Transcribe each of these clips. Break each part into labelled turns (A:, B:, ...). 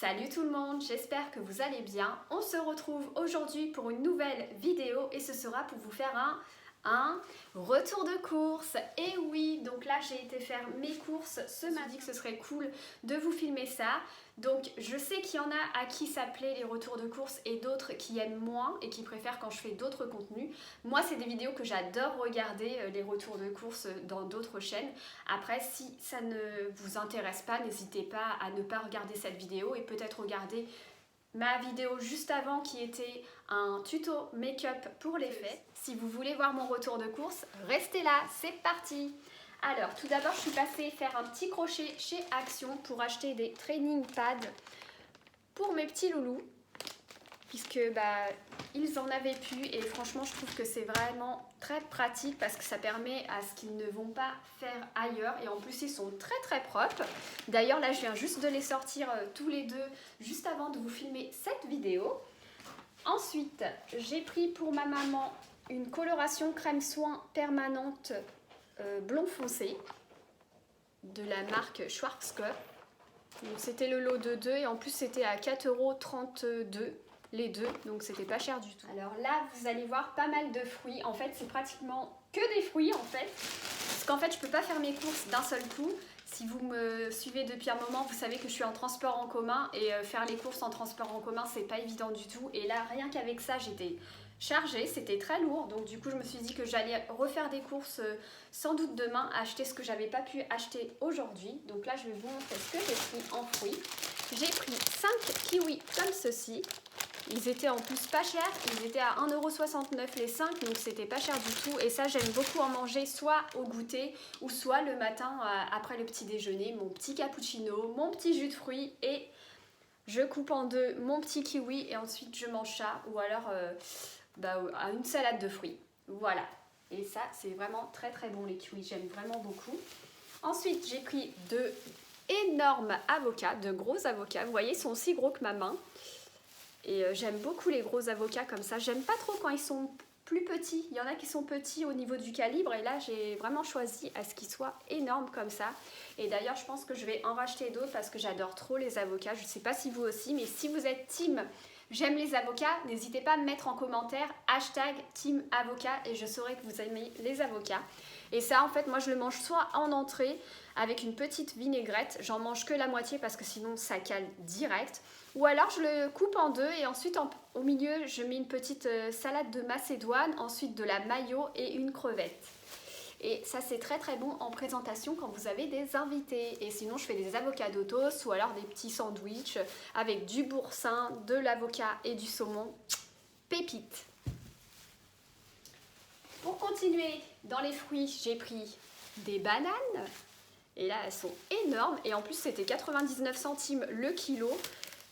A: Salut tout le monde, j'espère que vous allez bien. On se retrouve aujourd'hui pour une nouvelle vidéo et ce sera pour vous faire un retour de course. Et oui, donc là j'ai été faire mes courses ce matin, que ce serait cool de vous filmer ça. Donc je sais qu'il y en a à qui ça plaît les retours de course et d'autres qui aiment moins et qui préfèrent quand je fais d'autres contenus. Moi c'est des vidéos que j'adore regarder, les retours de course dans d'autres chaînes. Après si ça ne vous intéresse pas, n'hésitez pas à ne pas regarder cette vidéo et peut-être regarder ma vidéo juste avant qui était un tuto make-up pour les fêtes. Si vous voulez voir mon retour de course, restez là, c'est parti! Alors, tout d'abord, je suis passée faire un petit crochet chez Action pour acheter des training pads pour mes petits loulous, puisque ils en avaient plus et franchement, je trouve que c'est vraiment très pratique parce que ça permet à ce qu'ils ne vont pas faire ailleurs et en plus, ils sont très très propres. D'ailleurs, là, je viens juste de les sortir tous les deux juste avant de vous filmer cette vidéo. Ensuite, j'ai pris pour ma maman une coloration crème soin permanente blond foncé de la marque Schwarzkopf. C'était le lot de 2 et en plus c'était à 4,32 € les deux, donc c'était pas cher du tout. Alors là vous allez voir pas mal de fruits, en fait c'est pratiquement que des fruits en fait, parce qu'en fait je peux pas faire mes courses d'un seul coup. Si vous me suivez depuis un moment, vous savez que je suis en transport en commun et faire les courses en transport en commun c'est pas évident du tout. Et là rien qu'avec ça j'étais chargée, c'était très lourd, donc du coup je me suis dit que j'allais refaire des courses sans doute demain, acheter ce que j'avais pas pu acheter aujourd'hui. Donc là je vais vous montrer ce que j'ai pris en fruits. J'ai pris 5 kiwis comme ceci. Ils étaient en plus pas chers, ils étaient à 1,69 € les 5, donc c'était pas cher du tout. Et ça j'aime beaucoup en manger soit au goûter ou soit le matin après le petit déjeuner, mon petit cappuccino, mon petit jus de fruits et je coupe en deux mon petit kiwi et ensuite je mange ça ou alors à une salade de fruits. Voilà, et ça c'est vraiment très très bon les kiwis, j'aime vraiment beaucoup. Ensuite j'ai pris de énormes avocats, de gros avocats, vous voyez ils sont aussi gros que ma main. Et j'aime beaucoup les gros avocats comme ça. J'aime pas trop quand ils sont plus petits. Il y en a qui sont petits au niveau du calibre. Et là, j'ai vraiment choisi à ce qu'ils soient énormes comme ça. Et d'ailleurs, je pense que je vais en racheter d'autres parce que j'adore trop les avocats. Je ne sais pas si vous aussi, mais si vous êtes team j'aime les avocats, n'hésitez pas à me mettre en commentaire #team avocat et je saurai que vous aimez les avocats. Et ça, en fait, moi, je le mange soit en entrée avec une petite vinaigrette. J'en mange que la moitié parce que sinon, ça cale direct. Ou alors, je le coupe en deux et ensuite, au milieu, je mets une petite salade de macédoine, ensuite de la mayo et une crevette. Et ça, c'est très très bon en présentation quand vous avez des invités. Et sinon, je fais des avocados toast ou alors des petits sandwichs avec du boursin, de l'avocat et du saumon. Pépite! Pour continuer, dans les fruits, j'ai pris des bananes. Et là, elles sont énormes. Et en plus, c'était 99 centimes le kilo.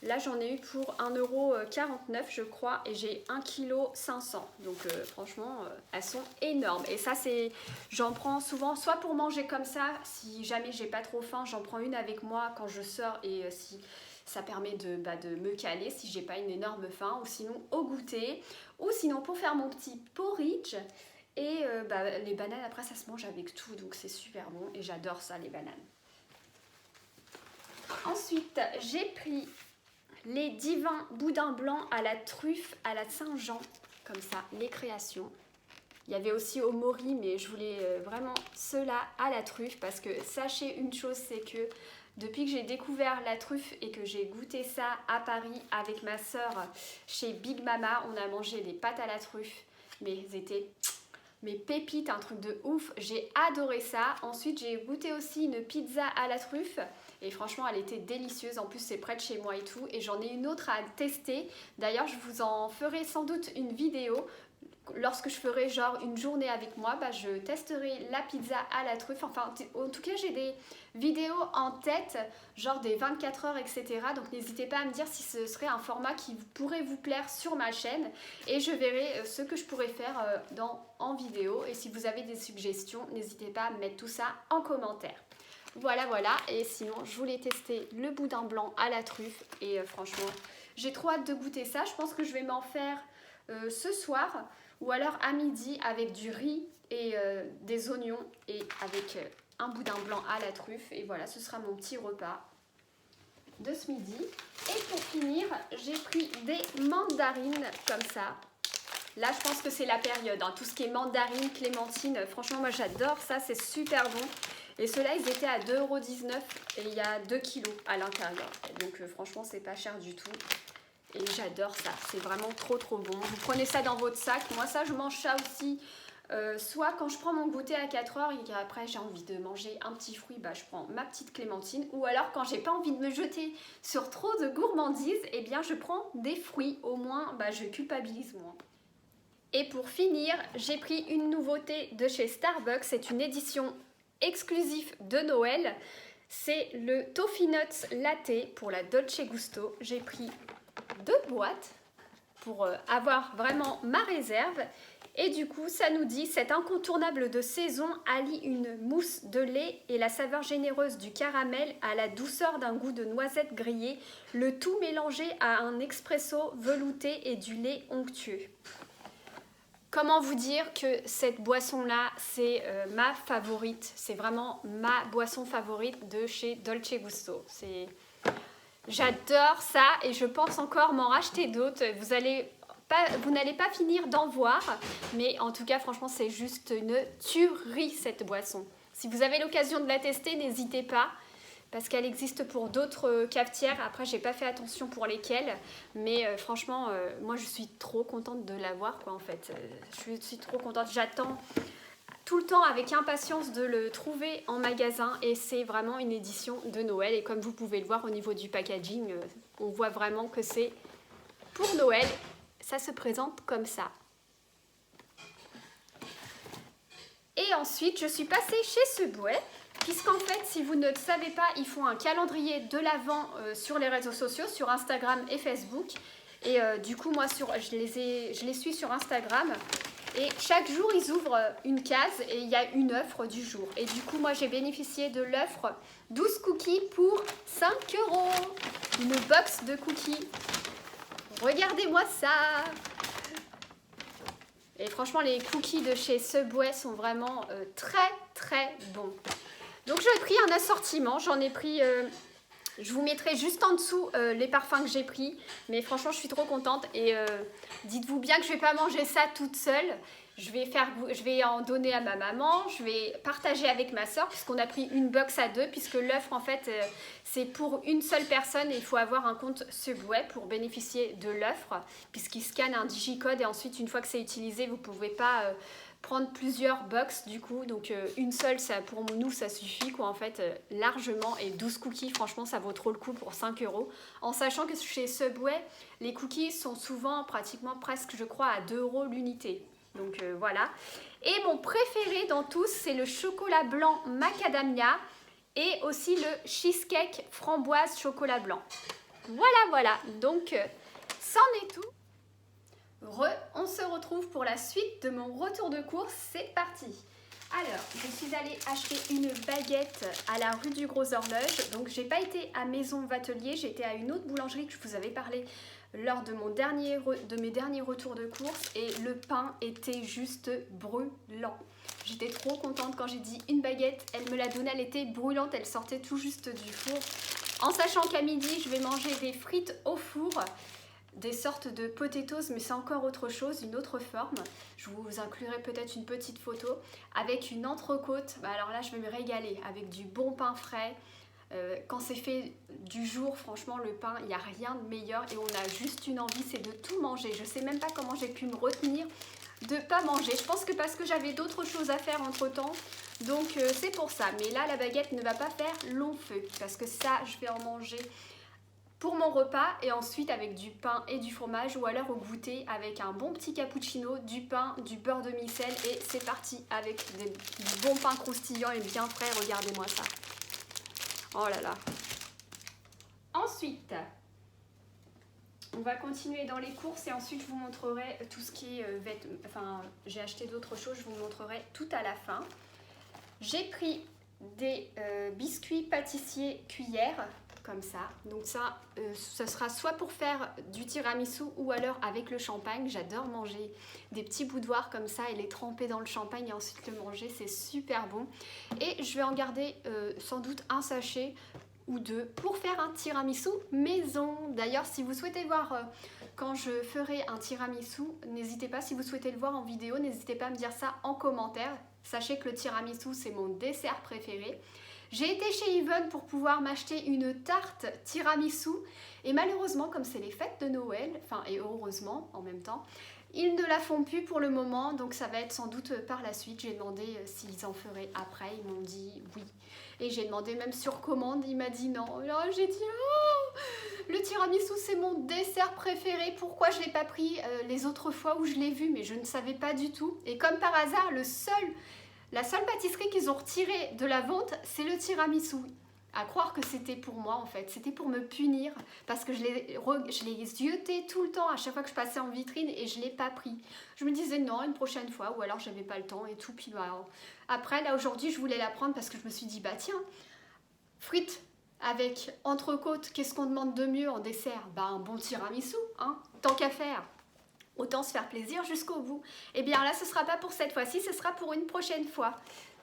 A: Là, j'en ai eu pour 1,49 € je crois. Et j'ai 1,5 kg. Donc, franchement, elles sont énormes. Et ça, j'en prends souvent, soit pour manger comme ça. Si jamais j'ai pas trop faim, j'en prends une avec moi quand je sors. Et si ça permet de me caler si j'ai pas une énorme faim. Ou sinon, au goûter. Ou sinon, pour faire mon petit porridge. Et les bananes, après, ça se mange avec tout, donc c'est super bon. Et j'adore ça, les bananes. Ensuite, j'ai pris les divins boudins blancs à la truffe, à la Saint-Jean, comme ça, les créations. Il y avait aussi au mori, mais je voulais vraiment ceux-là à la truffe, parce que sachez une chose, c'est que depuis que j'ai découvert la truffe et que j'ai goûté ça à Paris avec ma soeur chez Big Mama, on a mangé des pâtes à la truffe, mais elles étaient... mes pépites, un truc de ouf, j'ai adoré ça. Ensuite j'ai goûté aussi une pizza à la truffe et franchement elle était délicieuse, en plus c'est près de chez moi et tout, et j'en ai une autre à tester. D'ailleurs je vous en ferai sans doute une vidéo. Lorsque je ferai genre une journée avec moi, je testerai la pizza à la truffe. Enfin, en tout cas, j'ai des vidéos en tête, genre des 24 heures, etc. Donc, n'hésitez pas à me dire si ce serait un format qui pourrait vous plaire sur ma chaîne. Et je verrai ce que je pourrais faire en vidéo. Et si vous avez des suggestions, n'hésitez pas à me mettre tout ça en commentaire. Voilà. Et sinon, je voulais tester le boudin blanc à la truffe. Et franchement, j'ai trop hâte de goûter ça. Je pense que je vais m'en faire ce soir. Ou alors à midi avec du riz et des oignons et avec un boudin blanc à la truffe. Et voilà, ce sera mon petit repas de de ce midi. Et pour finir, j'ai pris des mandarines comme ça. Là, je pense que c'est la période, hein. Tout ce qui est mandarine, clémentine, franchement, moi j'adore ça, c'est super bon. Et ceux-là, ils étaient à 2,19 € et il y a 2 kilos à l'intérieur. Donc franchement, c'est pas cher du tout. Et j'adore ça, c'est vraiment trop bon. Vous prenez ça dans votre sac. Moi, ça, je mange ça aussi. Soit quand je prends mon goûter à 4 h et qu'après j'ai envie de manger un petit fruit, bah, je prends ma petite clémentine. Ou alors quand j'ai pas envie de me jeter sur trop de gourmandise, eh bien je prends des fruits. Au moins, bah, je culpabilise moins. Et pour finir, j'ai pris une nouveauté de chez Starbucks. C'est une édition exclusive de Noël. C'est le Toffee Nuts Latte pour la Dolce Gusto. J'ai pris 2 boîtes pour avoir vraiment ma réserve. Et du coup, ça nous dit, cet incontournable de saison allie une mousse de lait et la saveur généreuse du caramel à la douceur d'un goût de noisette grillée, le tout mélangé à un expresso velouté et du lait onctueux. Comment vous dire que cette boisson-là, c'est ma favorite. C'est vraiment ma boisson favorite de chez Dolce Gusto. J'adore ça et je pense encore m'en racheter d'autres. Vous n'allez pas finir d'en voir, mais en tout cas, franchement, c'est juste une tuerie cette boisson. Si vous avez l'occasion de la tester, n'hésitez pas. Parce qu'elle existe pour d'autres cafetières. Après, j'ai pas fait attention pour lesquelles. Mais franchement, moi, je suis trop contente de l'avoir, quoi, en fait. Je suis trop contente. J'attends tout le temps avec impatience de le trouver en magasin. Et c'est vraiment une édition de Noël. Et comme vous pouvez le voir au niveau du packaging, on voit vraiment que c'est pour Noël. Ça se présente comme ça. Et ensuite, je suis passée chez Subway. Puisqu'en fait, si vous ne le savez pas, ils font un calendrier de l'Avent sur les réseaux sociaux, sur Instagram et Facebook. Et du coup, moi, je les suis sur Instagram. Et chaque jour, ils ouvrent une case et il y a une offre du jour. Et du coup, moi, j'ai bénéficié de l'offre 12 cookies pour 5 €. Une box de cookies. Regardez-moi ça! Et franchement, les cookies de chez Subway sont vraiment très bons. Donc j'ai pris un assortiment, j'en ai pris, je vous mettrai juste en dessous les parfums que j'ai pris. Mais franchement, je suis trop contente et dites-vous bien que je ne vais pas manger ça toute seule. Je vais en donner à ma maman, je vais partager avec ma soeur puisqu'on a pris une box à 2 puisque l'offre en fait c'est pour une seule personne et il faut avoir un compte Subway pour bénéficier de l'offre puisqu'il scanne un digicode et ensuite une fois que c'est utilisé vous ne pouvez pas prendre plusieurs box du coup, donc une seule ça, pour nous ça suffit quoi en fait largement et 12 cookies franchement ça vaut trop le coup pour 5 € en sachant que chez Subway les cookies sont souvent pratiquement presque je crois à 2 € l'unité. Donc voilà. Et mon préféré dans tous, c'est le chocolat blanc macadamia et aussi le cheesecake framboise chocolat blanc. Voilà. Donc, c'en est tout. On se retrouve pour la suite de mon retour de course. C'est parti. Alors, je suis allée acheter une baguette à la rue du Gros Horloge. Donc, j'ai pas été à Maison Vatelier, j'étais à une autre boulangerie que je vous avais parlé lors de mes derniers retours de course et le pain était juste brûlant. J'étais trop contente quand j'ai dit une baguette, elle me l'a donnée, elle était brûlante, elle sortait tout juste du four. En sachant qu'à midi, je vais manger des frites au four, des sortes de potatoes, mais c'est encore autre chose, une autre forme. Je vous inclurai peut-être une petite photo avec une entrecôte. Bah alors là, je vais me régaler avec du bon pain frais. Quand c'est fait du jour, franchement le pain, il n'y a rien de meilleur et on a juste une envie, c'est de tout manger. Je sais même pas comment j'ai pu me retenir de pas manger. Je pense que parce que j'avais d'autres choses à faire entre temps, donc c'est pour ça. Mais là la baguette ne va pas faire long feu parce que ça je vais en manger pour mon repas et ensuite avec du pain et du fromage ou alors au goûter avec un bon petit cappuccino, du pain, du beurre de micelle et c'est parti avec du bon pain croustillant et bien frais. Regardez-moi ça. Oh là là. Ensuite, on va continuer dans les courses et ensuite je vous montrerai tout ce qui est vêtements. Enfin, j'ai acheté d'autres choses, je vous montrerai tout à la fin. J'ai pris des biscuits pâtissiers cuillères comme ça. Donc ça, ça sera soit pour faire du tiramisu ou alors avec le champagne. J'adore manger des petits boudoirs comme ça et les tremper dans le champagne et ensuite le manger. C'est super bon. Et je vais en garder sans doute un sachet ou deux pour faire un tiramisu maison. D'ailleurs, si vous souhaitez voir quand je ferai un tiramisu, n'hésitez pas, si vous souhaitez le voir en vidéo, n'hésitez pas à me dire ça en commentaire. Sachez que le tiramisu, c'est mon dessert préféré. J'ai été chez Yvonne pour pouvoir m'acheter une tarte tiramisu et malheureusement, comme c'est les fêtes de Noël, enfin et heureusement en même temps, ils ne la font plus pour le moment, donc ça va être sans doute par la suite. J'ai demandé s'ils en feraient après, ils m'ont dit oui. Et j'ai demandé même sur commande, il m'a dit non. Alors j'ai dit oh, le tiramisu c'est mon dessert préféré, pourquoi je ne l'ai pas pris les autres fois où je l'ai vu, mais je ne savais pas du tout. Et comme par hasard, la seule pâtisserie qu'ils ont retirée de la vente, c'est le tiramisu. À croire que c'était pour moi en fait, c'était pour me punir parce que je l'ai zioté tout le temps à chaque fois que je passais en vitrine et je ne l'ai pas pris. Je me disais non, une prochaine fois, ou alors j'avais pas le temps et tout. Puis bah, après là aujourd'hui je voulais la prendre parce que je me suis dit bah tiens, frites avec entrecôte, qu'est-ce qu'on demande de mieux en dessert? Bah un bon tiramisu, hein, tant qu'à faire. Autant se faire plaisir jusqu'au bout. Et bien là ce sera pas pour cette fois-ci, ce sera pour une prochaine fois.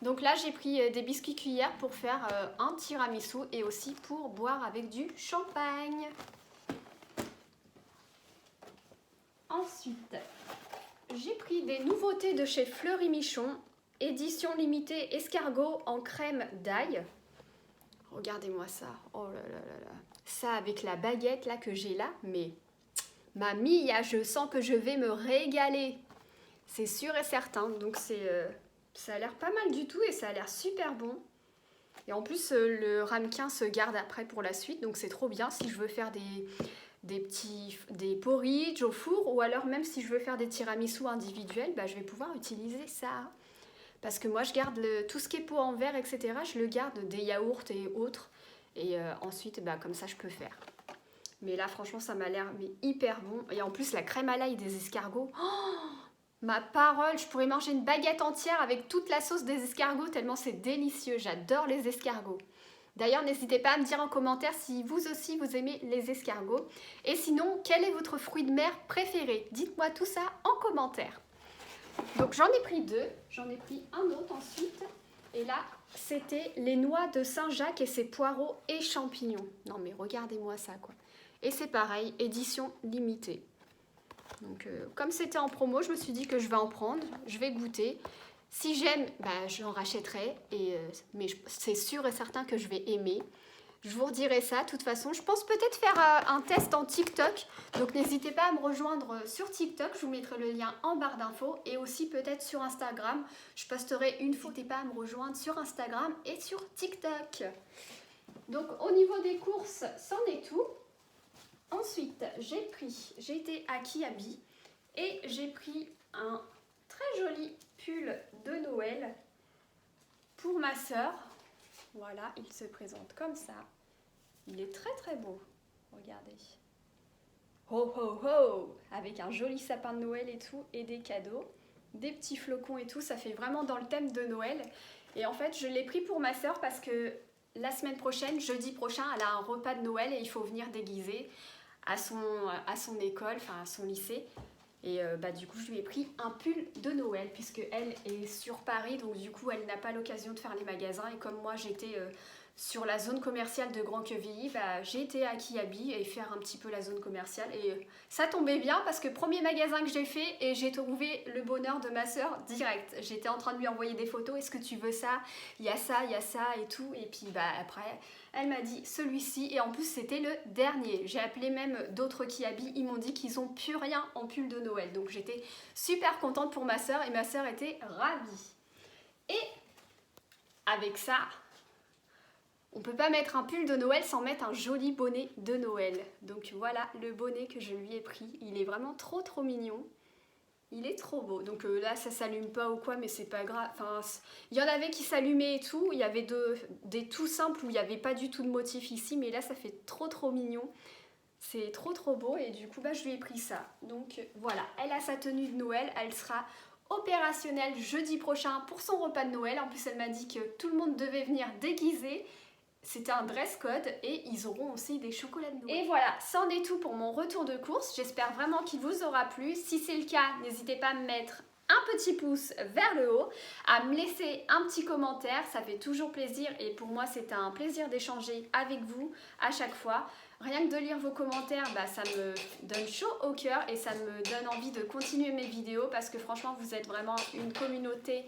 A: Donc là j'ai pris des biscuits cuillères pour faire un tiramisu et aussi pour boire avec du champagne. Ensuite, j'ai pris des nouveautés de chez Fleury Michon, édition limitée escargot en crème d'ail. Regardez-moi ça, oh là là là là. Ça avec la baguette là que j'ai là, mais mamie, je sens que je vais me régaler. C'est sûr et certain, donc ça a l'air pas mal du tout et ça a l'air super bon. Et en plus, le ramequin se garde après pour la suite, donc c'est trop bien si je veux faire des porridge au four ou alors même si je veux faire des tiramisu individuels, bah, je vais pouvoir utiliser ça. Parce que moi, je garde tout ce qui est pot en verre, etc. Je le garde des yaourts et autres. Et ensuite, bah, comme ça, je peux faire. Mais là, franchement, ça m'a l'air hyper bon. Et en plus, la crème à l'ail des escargots... Oh, ma parole, je pourrais manger une baguette entière avec toute la sauce des escargots tellement c'est délicieux. J'adore les escargots. D'ailleurs, n'hésitez pas à me dire en commentaire si vous aussi vous aimez les escargots. Et sinon, quel est votre fruit de mer préféré? Dites-moi tout ça en commentaire. Donc j'en ai pris deux. J'en ai pris un autre ensuite. Et là, c'était les noix de Saint-Jacques et ses poireaux et champignons. Non mais regardez-moi ça quoi. Et c'est pareil, édition limitée. Donc comme c'était en promo, je me suis dit que je vais en prendre, je vais goûter. Si j'aime, bah, j'en rachèterai, mais c'est sûr et certain que je vais aimer. Je vous redirai ça, de toute façon. Je pense peut-être faire un test en TikTok, donc n'hésitez pas à me rejoindre sur TikTok. Je vous mettrai le lien en barre d'infos et aussi peut-être sur Instagram. Je posterai une fois. N'hésitez pas à me rejoindre sur Instagram et sur TikTok. Donc au niveau des courses, c'en est tout. Ensuite, j'ai été à Kiabi et j'ai pris un très joli pull de Noël pour ma sœur. Voilà, il se présente comme ça. Il est très très beau. Regardez. Ho ho ho! Avec un joli sapin de Noël et tout, et des cadeaux. Des petits flocons et tout, ça fait vraiment dans le thème de Noël. Et en fait, je l'ai pris pour ma sœur parce que la semaine prochaine, jeudi prochain, elle a un repas de Noël et il faut venir déguiser à son école, enfin à son lycée. Et bah, du coup, je lui ai pris un pull de Noël puisque elle est sur Paris, donc du coup, elle n'a pas l'occasion de faire les magasins. Et comme moi, j'étais sur la zone commerciale de Grand-Quevilly, bah, j'ai été à Kiabi et faire un petit peu la zone commerciale. Et ça tombait bien parce que premier magasin que j'ai fait et j'ai trouvé le bonheur de ma sœur direct. J'étais en train de lui envoyer des photos. Est-ce que tu veux ça? Il y a ça et tout. Et puis bah, après, elle m'a dit celui-ci. Et en plus, c'était le dernier. J'ai appelé même d'autres Kiabi. Ils m'ont dit qu'ils n'ont plus rien en pull de Noël. Donc j'étais super contente pour ma sœur et ma sœur était ravie. Et avec ça... on ne peut pas mettre un pull de Noël sans mettre un joli bonnet de Noël. Donc voilà le bonnet que je lui ai pris. Il est vraiment trop trop mignon. Il est trop beau. Donc là ça s'allume pas ou quoi, mais c'est pas grave. Enfin, il y en avait qui s'allumaient et tout. Il y avait des tout simples où il n'y avait pas du tout de motif ici. Mais là ça fait trop trop mignon. C'est trop trop beau et du coup bah, je lui ai pris ça. Donc voilà, elle a sa tenue de Noël. Elle sera opérationnelle jeudi prochain pour son repas de Noël. En plus elle m'a dit que tout le monde devait venir déguisé. C'était un dress code et ils auront aussi des chocolats de Noël. Et voilà, c'en est tout pour mon retour de course. J'espère vraiment qu'il vous aura plu. Si c'est le cas, n'hésitez pas à me mettre un petit pouce vers le haut, à me laisser un petit commentaire, ça fait toujours plaisir et pour moi c'est un plaisir d'échanger avec vous à chaque fois. Rien que de lire vos commentaires, ça me donne chaud au cœur et ça me donne envie de continuer mes vidéos parce que franchement vous êtes vraiment une communauté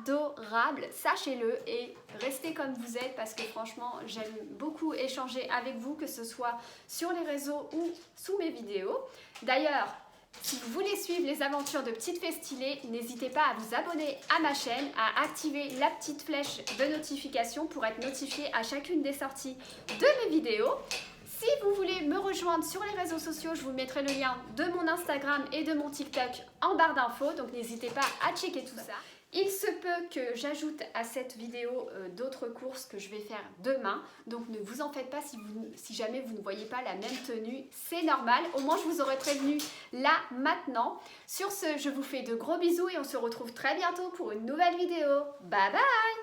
A: adorable, sachez-le, et restez comme vous êtes parce que franchement j'aime beaucoup échanger avec vous, que ce soit sur les réseaux ou sous mes vidéos. D'ailleurs, si vous voulez suivre les aventures de Petite Fée Stylée, n'hésitez pas à vous abonner à ma chaîne, à activer la petite flèche de notification pour être notifié à chacune des sorties de mes vidéos. Si vous voulez me rejoindre sur les réseaux sociaux, je vous mettrai le lien de mon Instagram et de mon TikTok en barre d'infos, donc n'hésitez pas à checker tout ça. Il se peut que j'ajoute à cette vidéo d'autres courses que je vais faire demain, donc ne vous en faites pas si jamais vous ne voyez pas la même tenue, c'est normal, au moins je vous aurais prévenu là maintenant. Sur ce, je vous fais de gros bisous et on se retrouve très bientôt pour une nouvelle vidéo. Bye bye!